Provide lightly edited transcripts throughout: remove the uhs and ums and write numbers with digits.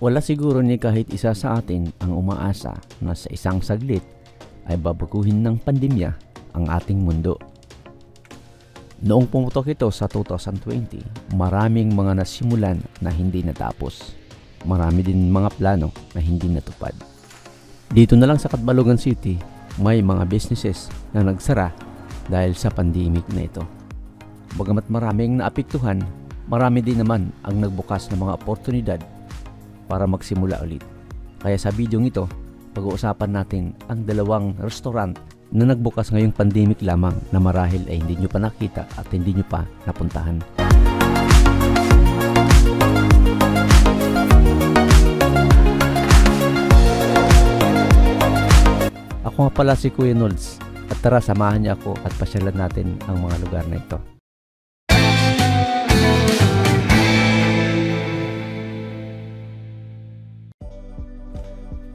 Wala siguro ni kahit isa sa atin ang umaasa na sa isang saglit ay babaguhin ng pandemya ang ating mundo. Noong pumutok ito sa 2020, maraming mga nasimulan na hindi natapos. Marami din mga plano na hindi natupad. Dito na lang sa Catbalogan City, may mga businesses na nagsara dahil sa pandemic na ito. Bagamat maraming naapektuhan, marami din naman ang nagbukas ng mga oportunidad para magsimula ulit. Kaya sa video ito, pag-uusapan natin ang dalawang restaurant na nagbukas ngayong pandemic lamang na marahil ay hindi nyo pa nakita at hindi nyo pa napuntahan. Ako nga pala si Kuya Nolds at tara samahan niya ako at pasyalan natin ang mga lugar na ito.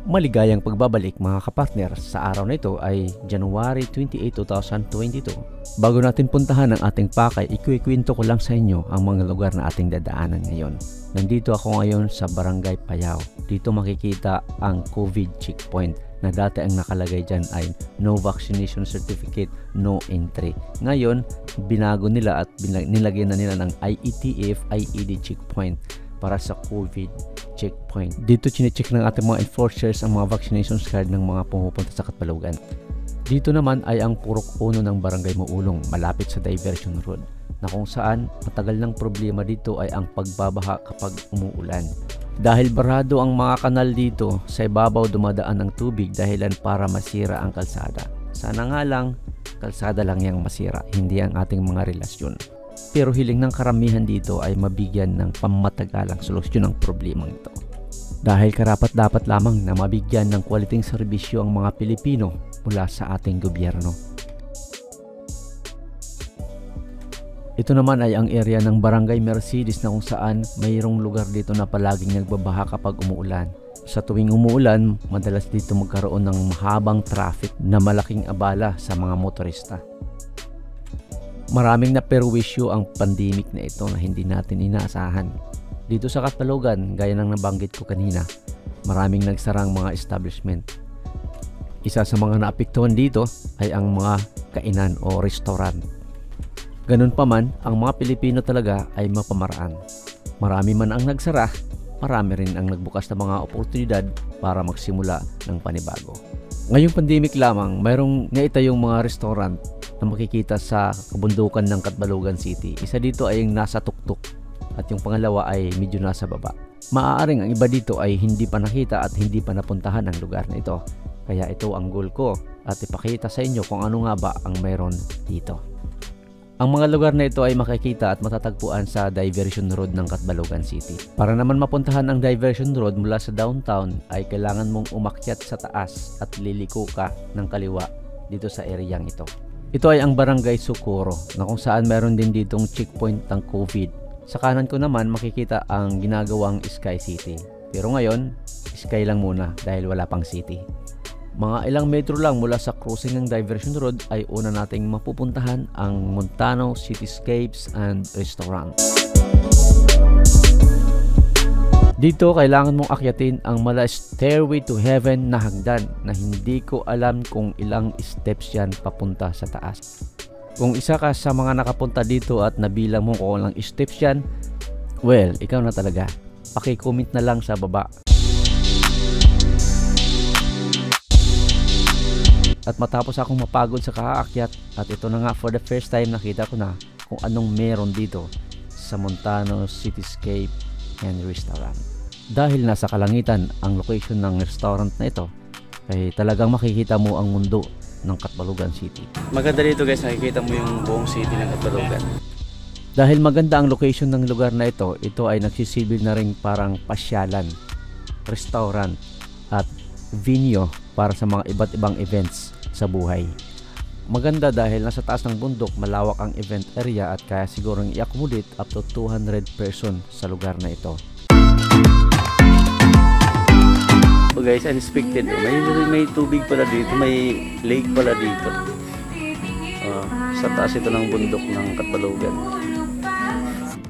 Maligayang pagbabalik mga kapartner, sa araw na ito ay January 28, 2022. Bago natin puntahan ang ating pakay, ikuikwento ko lang sa inyo ang mga lugar na ating dadaanan ngayon. Nandito ako ngayon sa Barangay Payao. Dito makikita ang COVID checkpoint na dati ang nakalagay dyan ay no vaccination certificate, no entry. Ngayon, binago nila at nilagyan na nila ng IETF, IED checkpoint para sa COVID checkpoint. Dito chinecheck ng ating mga enforcers ang mga vaccination card ng mga pumupunta sa Catbalogan. Dito naman ay ang Purok 1 ng Barangay Maulong, malapit sa Diversion Road, na kung saan matagal ng problema dito ay ang pagbabaha kapag umuulan. Dahil barado ang mga kanal dito, sa ibabaw dumadaan ang tubig dahilan para masira ang kalsada. Sana nga lang, kalsada lang yang masira, hindi ang ating mga relasyon. Pero hiling ng karamihan dito ay mabigyan ng pamatagalang solusyon ang problemang ito. Dahil karapat-dapat lamang na mabigyan ng kwaliteng serbisyo ang mga Pilipino mula sa ating gobyerno. Ito naman ay ang area ng Barangay Mercedes na kung saan mayroong lugar dito na palaging nagbabaha kapag umuulan. Sa tuwing umuulan, madalas dito magkaroon ng mahabang traffic na malaking abala sa mga motorista. Maraming naperwisyo ang pandemic na ito na hindi natin inaasahan. Dito sa Catbalogan, gaya ng nabanggit ko kanina, maraming nagsarang mga establishment. Isa sa mga naapektuhan dito ay ang mga kainan o restaurant. Ganun pa man, ang mga Pilipino talaga ay mapamaraan. Marami man ang nagsara, marami rin ang nagbukas ng mga oportunidad para magsimula ng panibago. Ngayong pandemic lamang, mayroong naitayong mga restaurant na makikita sa kabundukan ng Catbalogan City. Isa dito ay yung nasa tuktok at yung pangalawa ay medyo nasa baba. Maaaring ang iba dito ay hindi pa nakita at hindi pa napuntahan ang lugar na ito. Kaya ito ang goal ko at ipakita sa inyo kung ano nga ba ang mayroon dito. Ang mga lugar na ito ay makikita at matatagpuan sa Diversion Road ng Catbalogan City. Para naman mapuntahan ang Diversion Road mula sa downtown ay kailangan mong umakyat sa taas at liliko ka ng kaliwa dito sa ereyang ito. Ito ay ang Barangay Socorro na kung saan meron din ditong checkpoint ng COVID. Sa kanan ko naman makikita ang ginagawang Sky City. Pero ngayon, Sky lang muna dahil wala pang city. Mga ilang metro lang mula sa crossing ng Diversion Road ay una nating mapupuntahan ang Montano Cityscapes and Restaurant. Dito kailangan mong akyatin ang mala Stairway to Heaven na hagdan na hindi ko alam kung ilang steps yan papunta sa taas. Kung isa ka sa mga nakapunta dito at nabilang mo kung ilang steps yan, well, ikaw na talaga. Paki-comment na lang sa baba. At matapos akong mapagod sa kakaakyat, at ito na nga for the first time nakita ko na kung anong meron dito sa Montano Cityscape and Restaurant. Dahil nasa kalangitan ang location ng restaurant na ito, ay talagang makikita mo ang mundo ng Catbalogan City. Maganda dito guys, nakikita mo yung buong city ng Catbalogan. Dahil maganda ang location ng lugar na ito ay nagsisilbi na rin parang pasyalan, restaurant at venue para sa mga iba't ibang events sa buhay. Maganda dahil nasa taas ng bundok, malawak ang event area at kaya sigurong i-accommodate up to 200 person sa lugar na ito. So guys, unexpected. May tubig pala dito, may lake pala dito. Sa taas ito ng bundok ng Catbalogan.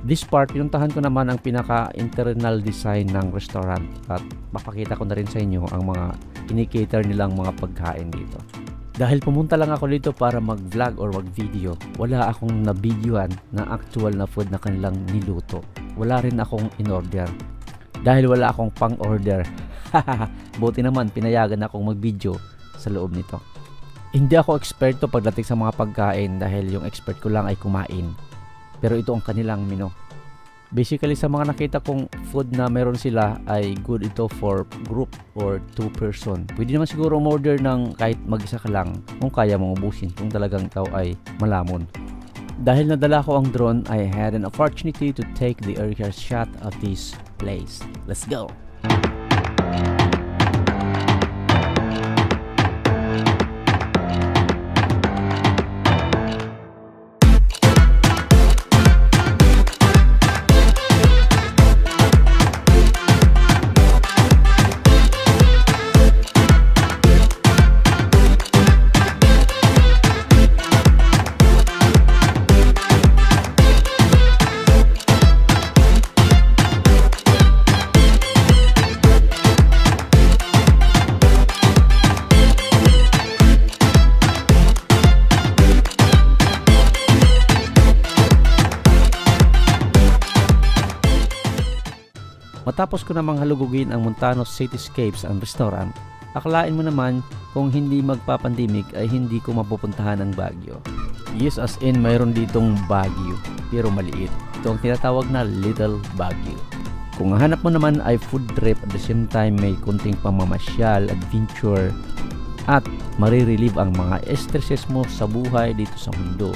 This part, pinuntahan ko naman ang pinaka-internal design ng restaurant at mapakita ko na rin sa inyo ang mga ini-cater nilang mga pagkain dito. Dahil pumunta lang ako dito para mag-vlog or mag-video, wala akong na-videoan na actual na food na kanilang niluto. Wala rin akong in-order. Dahil wala akong pang-order. Buti naman, pinayagan akong mag-video sa loob nito. Hindi ako eksperto pagdating sa mga pagkain dahil yung expert ko lang ay kumain. Pero ito ang kanilang menu. Basically sa mga nakita kong food na meron sila ay good ito for group or 2 person. Pwede naman siguro umorder ng kahit mag-isa ka lang kung kaya mong ubusin kung talagang ikaw ay malamon. Dahil nadala ko ang drone, I had an opportunity to take the aerial shot of this place. Let's go! Matapos ko namang halugugin ang Montanos Cityscapes and Restaurant, akalain mo naman kung hindi magpa-pandemic ay hindi ko mapupuntahan ang Baguio. Yes, as in mayroon ditong Baguio, pero maliit. Ito ang tinatawag na Little Baguio. Kung hanap mo naman ay food trip at the same time may kunting pamamasyal, adventure, at marirelieve ang mga stresses mo sa buhay dito sa mundo,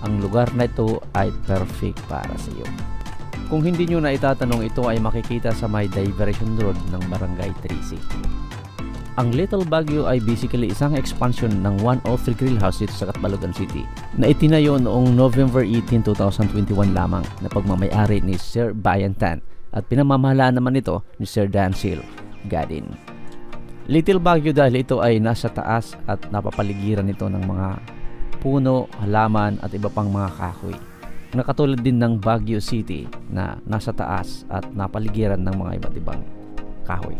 ang lugar na ito ay perfect para sa iyo. Kung hindi nyo na itatanong, ito ay makikita sa may diversion road ng Barangay 3C. Ang Little Baguio ay basically isang expansion ng 103 Grill House dito sa Catbalogan City na itinayo noong November 18, 2021 lamang na pagmamayari ni Sir Bayan Tan at pinamamahalaan naman ito ni Sir Dancil Gadin. Little Baguio dahil ito ay nasa taas at napapaligiran nito ng mga puno, halaman at iba pang mga kahoy. Nakatulad din ng Baguio City na nasa taas at napaligiran ng mga iba't ibang kahoy.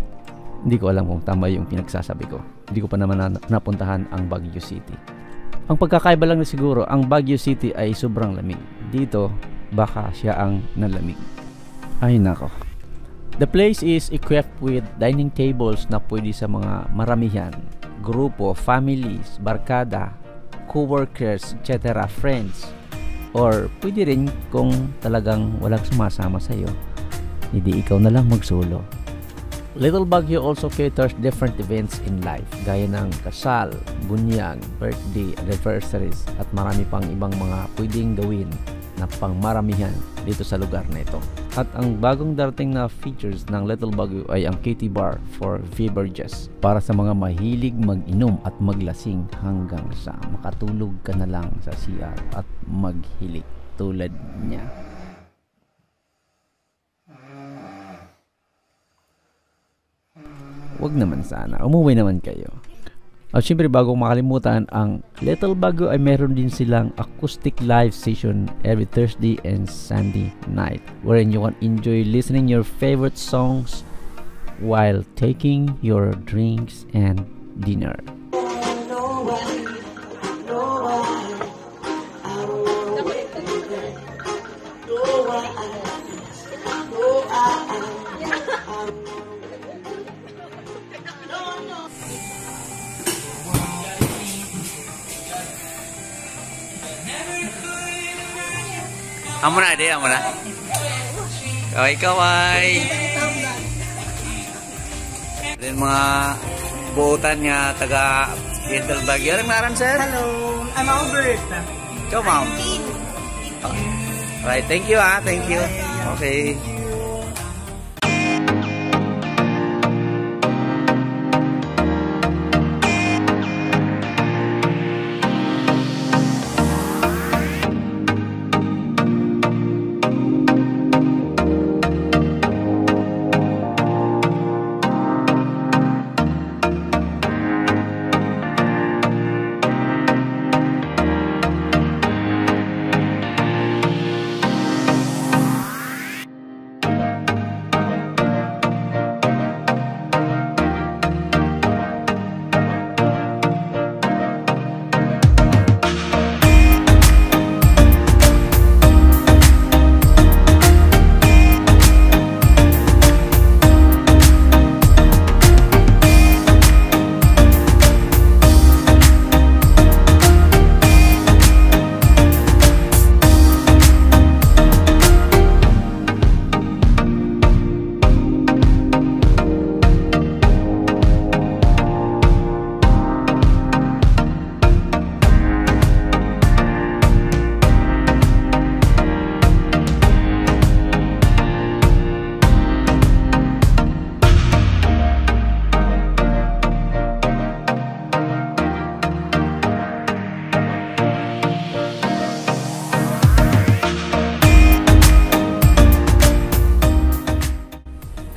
Hindi ko alam kung tama yung pinagsasabi ko. Hindi ko pa naman napuntahan ang Baguio City. Ang pagkakaiba lang na siguro, ang Baguio City ay sobrang lamig. Dito, baka siya ang nalamig. Ay nako. The place is equipped with dining tables na pwede sa mga maramihan, grupo, families, barkada, co-workers, etc., friends. Or pwede rin kung talagang walang sumasama sa iyo, hindi ikaw na lang magsolo. Little Baguio also caters different events in life gaya ng kasal, bunyag, birthday, anniversaries at marami pang ibang mga pwedeng gawin na pangmaramihan dito sa lugar na ito. At ang bagong darating na features ng Little Baguio ay ang Kitty Bar for beverages para sa mga mahilig mag-inom at maglasing hanggang sa makatulog ka na lang sa CR at maghilik tulad niya. Wag naman sana, umuwi naman kayo. At syempre bago makalimutan, ang Little Baguio ay meron din silang acoustic live session every Thursday and Sunday night wherein you can enjoy listening your favorite songs while taking your drinks and dinner. Amo na, amo na. Kaway-kaway. Then mga buutan nga taga Little Baguio. Anong naran, sir? Hello, I'm Albert. Ikaw, ma'am. Alright, thank you, thank you. Okay.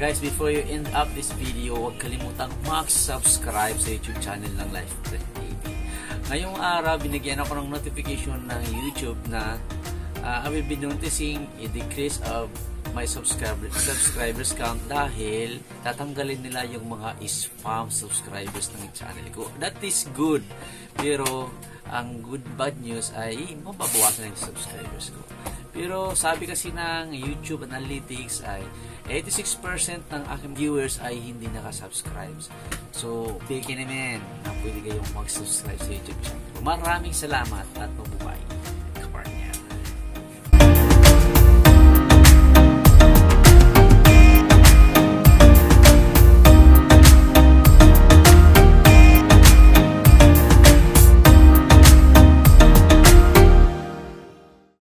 Guys, before you end up this video, huwag kalimutang mag-subscribe sa YouTube channel ng Lifetrend TV. Ngayong araw, binigyan ako ng notification ng YouTube na I will be noticing a decrease of my subscribers count dahil tatanggalin nila yung mga spam subscribers ng channel ko. That is good. Pero ang bad news ay mababawasan yung subscribers ko. Pero sabi kasi ng YouTube Analytics ay 86% ng aking viewers ay hindi nakasubscribe. So, bigyan naman na pwede kayong mag-subscribe sa YouTube channel. Maraming salamat at mabuhay.